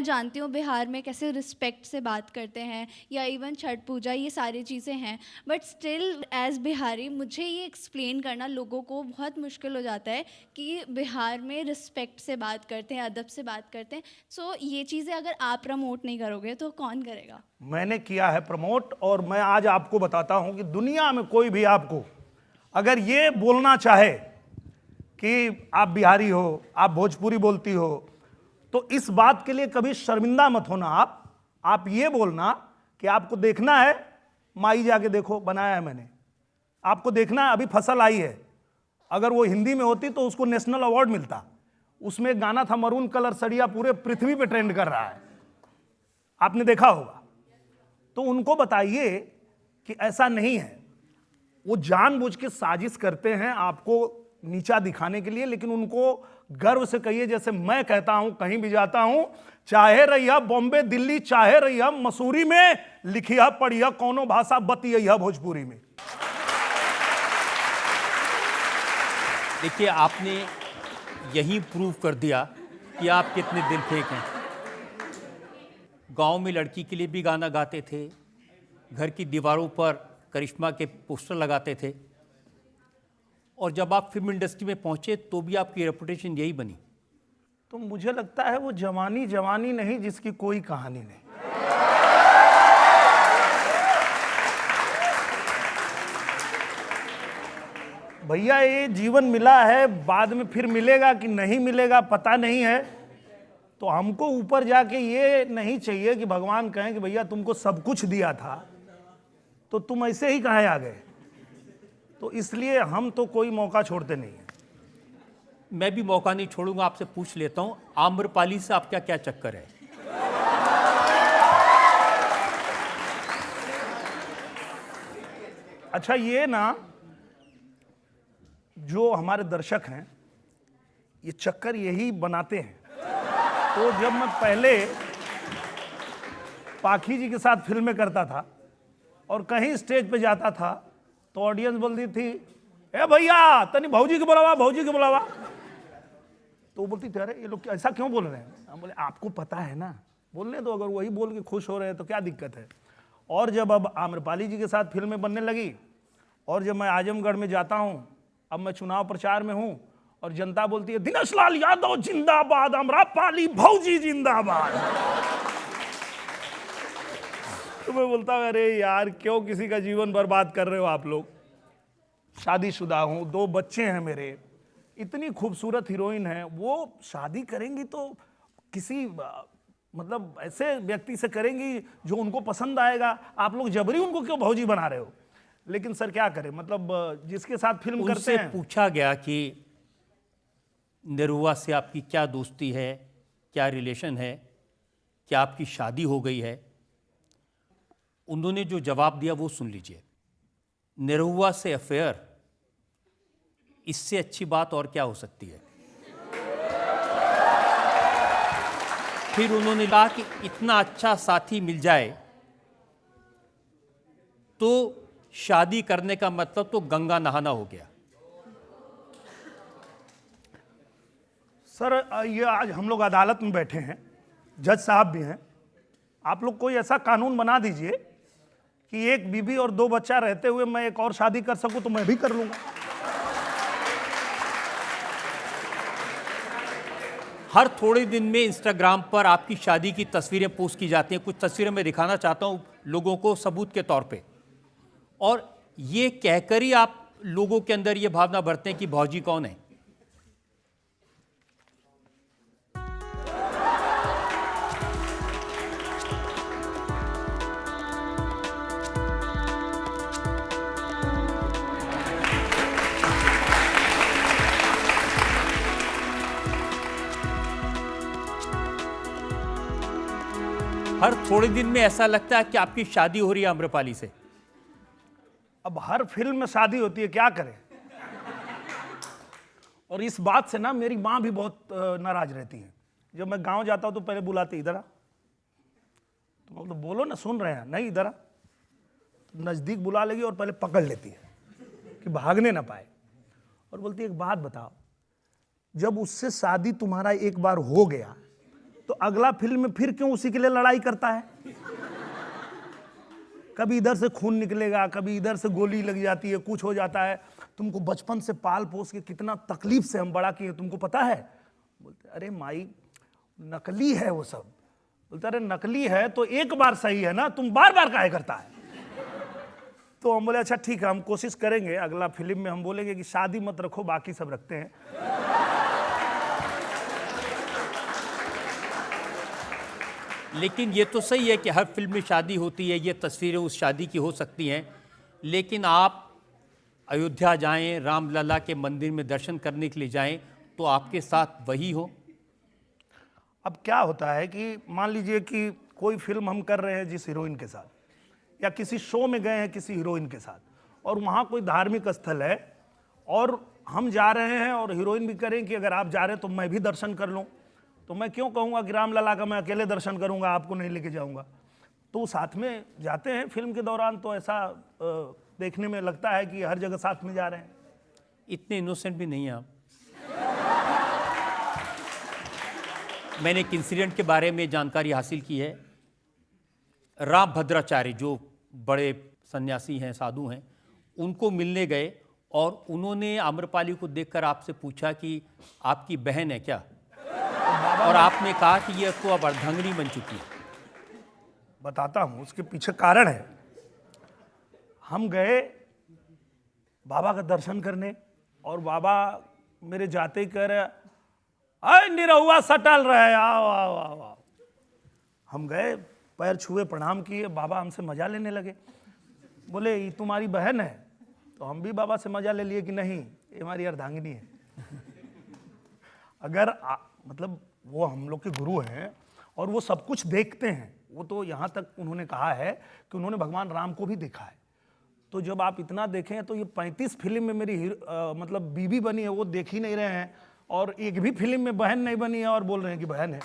जानती हूँ बिहार में कैसे रिस्पेक्ट से बात करते हैं, या इवन छठ पूजा, ये सारी चीज़ें हैं, बट स्टिल एज बिहारी मुझे ये एक्सप्लेन करना लोगों को बहुत मुश्किल हो जाता है कि बिहार में रिस्पेक्ट से बात करते हैं, अदब से बात करते हैं। सो ये चीज़ें अगर आप प्रमोट नहीं करोगे तो कौन करेगा? मैंने किया है प्रमोट, और मैं आज आपको बताता हूं कि दुनिया में कोई भी आपको अगर ये बोलना चाहे कि आप बिहारी हो, आप भोजपुरी बोलती हो, तो इस बात के लिए कभी शर्मिंदा मत होना। आप ये बोलना कि आपको देखना है, माई जाके देखो, बनाया है मैंने, आपको देखना है, अभी फसल आई है। अगर वो हिंदी में होती तो उसको नेशनल अवार्ड मिलता। उसमें एक गाना था, मरून कलर सड़िया, पूरे पृथ्वी पे ट्रेंड कर रहा है, आपने देखा होगा। तो उनको बताइए कि ऐसा नहीं है, वो जानबूझ के साजिश करते हैं आपको नीचा दिखाने के लिए। लेकिन उनको गर्व से कहिए, जैसे मैं कहता हूं कहीं भी जाता हूं, चाहे रहिया बॉम्बे दिल्ली, चाहे रहिया मसूरी में, लिखिया पढ़िया कौनो भाषा, बतिया भोजपुरी में। देखिए, आपने यही प्रूव कर दिया कि आप कितने दिल फेंक हैं। गांव में लड़की के लिए भी गाना गाते थे, घर की दीवारों पर करिश्मा के पोस्टर लगाते थे, और जब आप फिल्म इंडस्ट्री में पहुंचे तो भी आपकी रेपुटेशन यही बनी। तो मुझे लगता है वो जवानी जवानी नहीं जिसकी कोई कहानी नहीं। भैया, ये जीवन मिला है, बाद में फिर मिलेगा कि नहीं मिलेगा पता नहीं है। तो हमको ऊपर जाके ये नहीं चाहिए कि भगवान कहें कि भैया तुमको सब कुछ दिया था तो तुम ऐसे ही कहाँ आ गए। तो इसलिए हम तो कोई मौका छोड़ते नहीं है। मैं भी मौका नहीं छोड़ूंगा। आपसे पूछ लेता हूं, आम्रपाली से आपका क्या चक्कर है? अच्छा, ये ना जो हमारे दर्शक हैं, ये चक्कर यही बनाते हैं। तो जब मैं पहले पाखी जी के साथ फिल्में करता था और कहीं स्टेज पे जाता था तो ऑडियंस बोलती थी, ए भैया तनी भौजी के बुलावा, भौजी के बुलावा। तो वो बोलती थी, अरे ये लोग ऐसा क्यों बोल रहे हैं? हम बोले, आपको पता है ना, बोलने दो, अगर वही बोल के खुश हो रहे हैं तो क्या दिक्कत है। और जब अब आम्रपाली जी के साथ फिल्में बनने लगी, और जब मैं आजमगढ़ में जाता हूं, अब मैं चुनाव प्रचार में हूं, और जनता बोलती है, दिनेश लाल यादव जिंदाबाद, आम्रपाली भौजी जिंदाबाद। तो मैं बोलता हूं, अरे यार क्यों किसी का जीवन बर्बाद कर रहे हो आप लोग। शादीशुदा हूं, 2 बच्चे हैं मेरे, इतनी खूबसूरत हीरोइन है, वो शादी करेंगी तो किसी मतलब ऐसे व्यक्ति से करेंगी जो उनको पसंद आएगा। आप लोग जबरी उनको क्यों भौजी बना रहे हो? लेकिन सर क्या करें, मतलब जिसके साथ फिल्म करते हैं। पूछा गया कि निरुआ से आपकी क्या दोस्ती है, क्या रिलेशन है, क्या आपकी शादी हो गई है? उन्होंने जो जवाब दिया वो सुन लीजिए। निरुआ से अफेयर, इससे अच्छी बात और क्या हो सकती है? फिर उन्होंने कहा कि इतना अच्छा साथी मिल जाए तो शादी करने का मतलब तो गंगा नहाना हो गया। सर ये आज हम लोग अदालत में बैठे हैं, जज साहब भी हैं, आप लोग कोई ऐसा कानून बना दीजिए कि एक बीवी और 2 बच्चा रहते हुए मैं एक और शादी कर सकूं तो मैं भी कर लूंगा। हर थोड़े दिन में इंस्टाग्राम पर आपकी शादी की तस्वीरें पोस्ट की जाती हैं। कुछ तस्वीरें मैं दिखाना चाहता हूं लोगों को सबूत के तौर पे, और ये कहकर ही आप लोगों के अंदर ये भावना भरते हैं कि भौजी कौन है। हर थोड़े दिन में ऐसा लगता है कि आपकी शादी हो रही है आम्रपाली से। अब हर फिल्म में शादी होती है, क्या करें। और इस बात से ना मेरी माँ भी बहुत नाराज रहती है। जब मैं गांव जाता हूं तो पहले बुलाते, इधर आ, तो बोलो ना, सुन रहे हैं, नहीं इधर आ। तो नजदीक बुला लेगी और पहले पकड़ लेती है कि भागने ना पाए, और बोलती है, एक बात बताओ, जब उससे शादी तुम्हारा एक बार हो गया तो अगला फिल्म में फिर क्यों उसी के लिए लड़ाई करता है? कभी इधर से खून निकलेगा, कभी इधर से गोली लग जाती है, कुछ हो जाता है। तुमको बचपन से पाल पोस के कितना तकलीफ से हम बड़ा किए, तुमको पता है? बोलते अरे माई नकली है वो सब। बोलते अरे नकली है तो एक बार सही है ना, तुम बार बार काहे करता है? तो हम बोले अच्छा ठीक है, हम कोशिश करेंगे अगला फिल्म में हम बोलेंगे कि शादी मत रखो, बाकी सब रखते हैं। लेकिन ये तो सही है कि हर फिल्म में शादी होती है, ये तस्वीरें उस शादी की हो सकती हैं, लेकिन आप अयोध्या जाएं, रामलला के मंदिर में दर्शन करने के लिए जाएं, तो आपके साथ वही हो। अब क्या होता है कि मान लीजिए कि कोई फिल्म हम कर रहे हैं जिस हीरोइन के साथ, या किसी शो में गए हैं किसी हीरोइन के साथ, और वहाँ कोई धार्मिक स्थल है और हम जा रहे हैं और हीरोइन भी करें कि अगर आप जा रहे हैं तो मैं भी दर्शन कर लूँ, तो मैं क्यों कहूँगा कि रामलला का मैं अकेले दर्शन करूँगा, आपको नहीं लेके जाऊँगा। तो साथ में जाते हैं फिल्म के दौरान, तो ऐसा देखने में लगता है कि हर जगह साथ में जा रहे हैं। इतने इनोसेंट भी नहीं हैं आप। मैंने एक इंसिडेंट के बारे में जानकारी हासिल की है। राम भद्राचार्य जो बड़े सन्यासी हैं, साधु हैं, उनको मिलने गए और उन्होंने आम्रपाली को देखकर आपसे पूछा कि आपकी बहन है क्या, और आपने कहा कि ये तो अब अर्धांगिनी बन चुकी है। बताता हूँ, उसके पीछे कारण है। हम गए बाबा का दर्शन करने और बाबा मेरे जाते ही कह रहे अरे निरहुआ सटल रहे, आओ आओ आओ आओ। हम गए, पैर छुए, प्रणाम किए, बाबा हमसे मजा लेने लगे। बोले ये तुम्हारी बहन है? तो हम भी बाबा से मजा ले लिए कि नहीं ये हमारी अर्धांगिनी है। अगर मतलब वो हम लोग के गुरु हैं और वो सब कुछ देखते हैं, वो तो यहाँ तक उन्होंने कहा है कि उन्होंने भगवान राम को भी देखा है। तो जब आप इतना देखें तो ये 35 फिल्म में मेरी मतलब बीवी बनी है, वो देख ही नहीं रहे हैं, और एक भी फिल्म में बहन नहीं बनी है और बोल रहे हैं कि बहन है।